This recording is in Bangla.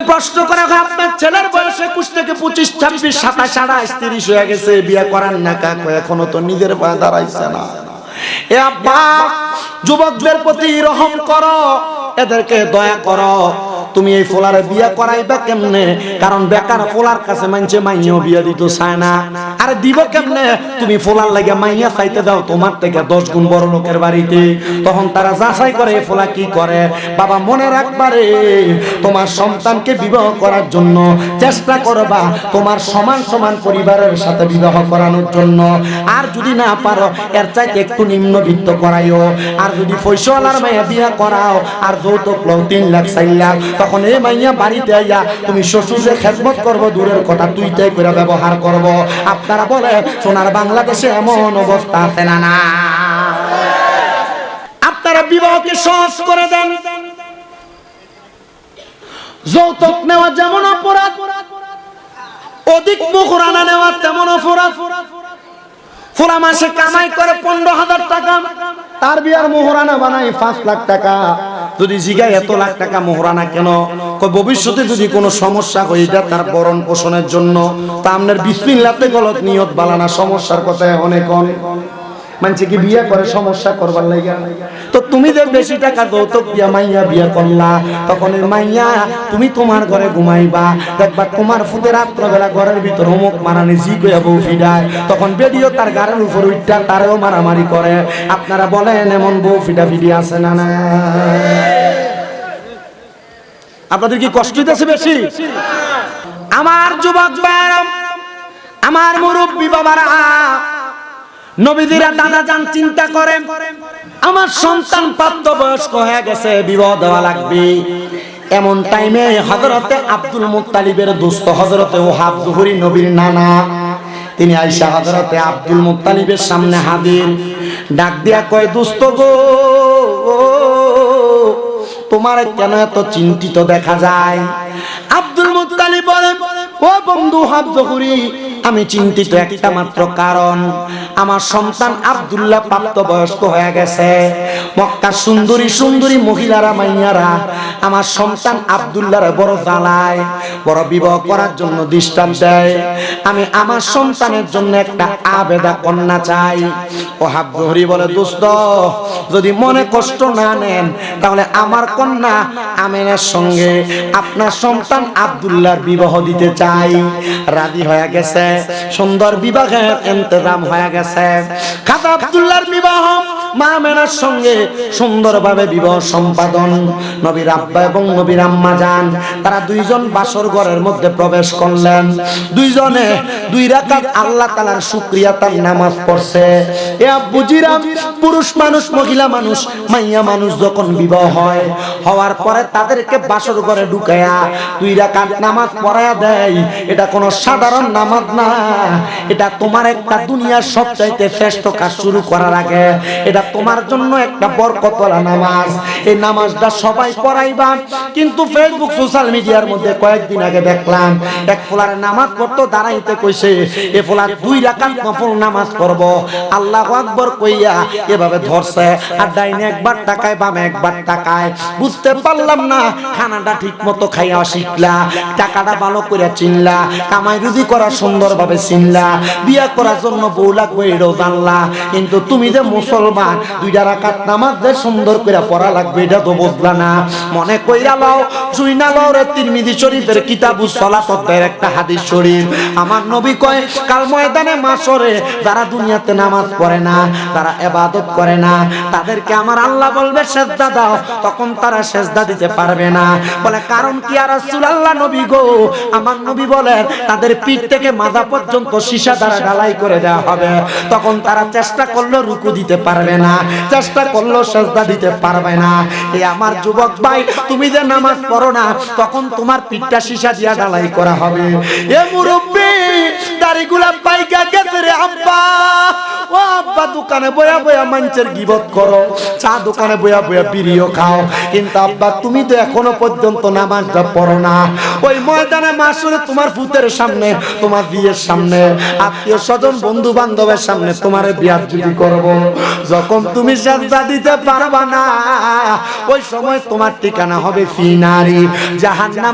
প্রশ্ন করে আপনার ছেলের বয়স 21 থেকে 25, 26, 27, 28, 30 হয়ে গেছে, বিয়ে করার না কাকু, এখনো তো নিজের পায়ে দাঁড়াইছে না। এ আব্বা, যুবকদের প্রতি রহম করো, এদেরকে দয়া করো। তুমি এই ফোলারে বিয়া করাইবা কেমনে? কারণ বেকার ফোলার কাছে মানছে মাইয়াও বিয়া দিতে চায় না। আরে দিব কেমনে? তুমি ফোলার লাগে মাইয়া চাইতে দাও তোমার থেকে 10 গুণ বড় লোকের বাড়িতে। তখন তারা যাচাই করে ফোলা কি করে। বাবা মনে রাখবারে, তোমার সন্তানকে বিবাহ করার জন্য চেষ্টা করবা তোমার সমান সমান পরিবারের সাথে বিবাহ করানোর জন্য। আর যদি না পারো এর চাইতে একটু নিম্নবিত্ত করাইও। আর যদি পয়সাওয়ালার মাইয়া বিয়া করাও আর যৌতুক লও 3 লাখ 4 লাখ, তখন এই মাইয়া বাড়িতে আইয়া তুমি শ্বশুরের খেদমত করব, দূরের কথা তুই তাই করে ব্যবহার করব। আপনারা বলে সোনার বাংলাদেশে এমন অবস্থা আছে না? না, আপনারা বিবাহকে সহজ করে দেন। যৌতুক নেওয়া যেমন অপরাধ, অধিক মুখরানা নেওয়া তেমন অপরাধ। ফোলা মাসে কামাই করে 15,000 টাকা, তার বিয়ার মোহরানা বানাই 5 লাখ টাকা। যদি জিগায় এত লাখ টাকা মোহরানা কেন? ভবিষ্যতে যদি কোনো সমস্যা হয়ে যায় তার ভরণ পোষণের জন্য, তা আপনার বিসমিল্লাহতে গলত নিয়ত বালানা, সমস্যার কথা অনেক মানছে কি বিয়ে করে সমস্যা করবার লাগা। তো তুমি যে বেশি টাকা যৌতুক দিয়া মাইয়া বিয়া করলা, তখন এই মাইয়া তুমি তোমার ঘরে ঘুমাইবা, দেখবা তোমার ফুতে রাত্রবেলা ঘরের ভিতর হোমক মারানি জি কইয়া বউ ফিডায়, তখন বেডিও তার গাড়ির উপর উঠটা তারেও মারামারি করে। আপনারা বলেন এমন বউ ফিডা ফিডি আছে না? না, আপনাদের কি কষ্ট হইতেছে বেশি? আমার যুবক ভাইরা, আমার মুরব্বী বাবারা, নবীরা দাদা যান চিন্তা করেন, আমার সন্তান প্রাপ্তবয়স্ক হয়ে গেছে, বিবাহ দেওয়া লাগবে। এমন টাইমে হযরতে আব্দুল মুত্তালিবের দোস্ত হযরতে ওহাব জুহরি, নবীর নানা, তিনি আয়েশা হযরতে আব্দুল মুত্তালিবের সামনে হাজির। ডাক দিয়া কয়, দোস্ত গো, তোমার কেন এত চিন্তিত দেখা যায়? আব্দুল মুত্তালিব বলেন, ও বন্ধু ওহাব জুহরি, আমি চিন্তিত একটা মাত্র কারণ, আমার সন্তান আব্দুল্লাহ প্রাপ্তবয়স্ক হয়ে গেছে। মক্কার সুন্দরী সুন্দরী মহিলারা, মাইয়ারা আমার সন্তান আব্দুল্লাহর বড় জ্বালায়, বড় বিবাহ করার জন্য দৃষ্টান্ত দেয়। আমি আমার সন্তানের জন্য একটা আবেদা কন্যা চাই। ওহাব জুহরি বলে, দোস্ত, যদি মনে কষ্ট না নেন তাহলে আমার কন্যা আমিনার সঙ্গে আপনার সন্তান আব্দুল্লাহর বিবাহ দিতে চাই। রাজি হয়ে গেছে, সুন্দর বিবাহের ইন্তজাম হয়ে গেছে। খাজা আব্দুল্লাহর বিবাহ মা আমিনার সঙ্গে সুন্দরভাবে বিবাহ সম্পাদন। নবীর আব্বা এবং নবীর আম্মা যান, তারা দুইজন বাসর ঘরের মধ্যে প্রবেশ করলেন। দুইজনে 2 রাকাত আল্লাহ তাআলার শুকরিয়া তার নামাজ পড়ছে। এ আব্বুজিরা, পুরুষ মানুষ, মহিলা মানুষ, মাইয়া মানুষ যখন বিবাহ হয়, হওয়ার পরে তাদেরকে বাসর ঘরে ঢুকায়া 2 রাকাত নামাজ পড়ায়া দেয়। এটা কোনো সাধারণ নামাজ না, এটা তোমার একটা দুনিয়ার সবচাইতে শ্রেষ্ঠ কাজ শুরু করার আগে এটা তোমার জন্য একটা বরকতওয়ালা নামাজ। এই নামাজটা সবাই পড়াইবা। কিন্তু ফেসবুক সোশ্যাল মিডিয়ার মধ্যে কয়েকদিন আগে দেখলাম এক ফোলার নামাজ পড়তো, দাঁড়াইতে কইছে এ ফোলার 2 রাকাত নফল নামাজ পড়ব, আল্লাহু আকবার কইয়া এভাবে ধরছে, আর ডাইনে একবার তাকায়, বামে একবার তাকায়। বুঝতে পারলাম না, খানাটা ঠিক মতো খাইয়া শিখলা, টাকাটা ভালো করে চিনলা, কামাই রুজি করা সুন্দরভাবে চিনলা, বিয়া করার জন্য বউ লাগবে এটাও জানলা, কিন্তু তুমি যে মুসলমান 2 রাকাত নামাজ যে সুন্দর করে পড়া লাগবে এটা তো বুঝলা না। মনে কইরা লও, শুইনা লও রে, তিরমিজি শরীফের কিতাবুস সালাতের একটা হাদিস শরীফ। আমার নবী কয়, কাল ময়দানে মাশরে যারা দুনিয়াতে নামাজ পড়ে না, যারা ইবাদত করে না, তাদেরকে আমার আল্লাহ বলবে সিজদা দাও, তখন তারা সিজদা দিতে পারবে না। বলে কারণ কি ইয়া রাসূলুল্লাহ? নবী গো, আমার নবী বলেন তাদের পিঠ থেকে মাজা পর্যন্ত সীসা দ্বারা ঢালাই করে দেওয়া হবে, তখন তারা চেষ্টা করলেও রুকু দিতে পারবে না, চেষ্টা করলেও সিজদা দিতে পারবে না। এই আমার যুবক ভাই, তুমি যে নামাজ পড়ো না, তখন তোমার পিঠটা সীসা দিয়া ঢালাই করা হবে। এ মুরব্বি, দাড়িগুলা পাইকা গেছে রে আব্বা। ও আব্বা, দোকানে বয়া বয়া মানুষের গিবত করো, চা দোকানে বয়া বয়া বিড়িও খাও, কিন্তু আব্বা তুমি তো এখনো পর্যন্ত নামাজটা পড়ো না। ওই ময়দানে মাশরে তোমার ফুতের সামনে, তোমার বিয়ের সামনে, আত্মীয় স্বজন বন্ধু বান্ধবের সামনে তোমার বিয়াদবি করব। যখন তুমি সিজদা দিতে পারবা না, ওই সময় তোমার ঠিকানা হবে ফিনারি, জাহান্নাম।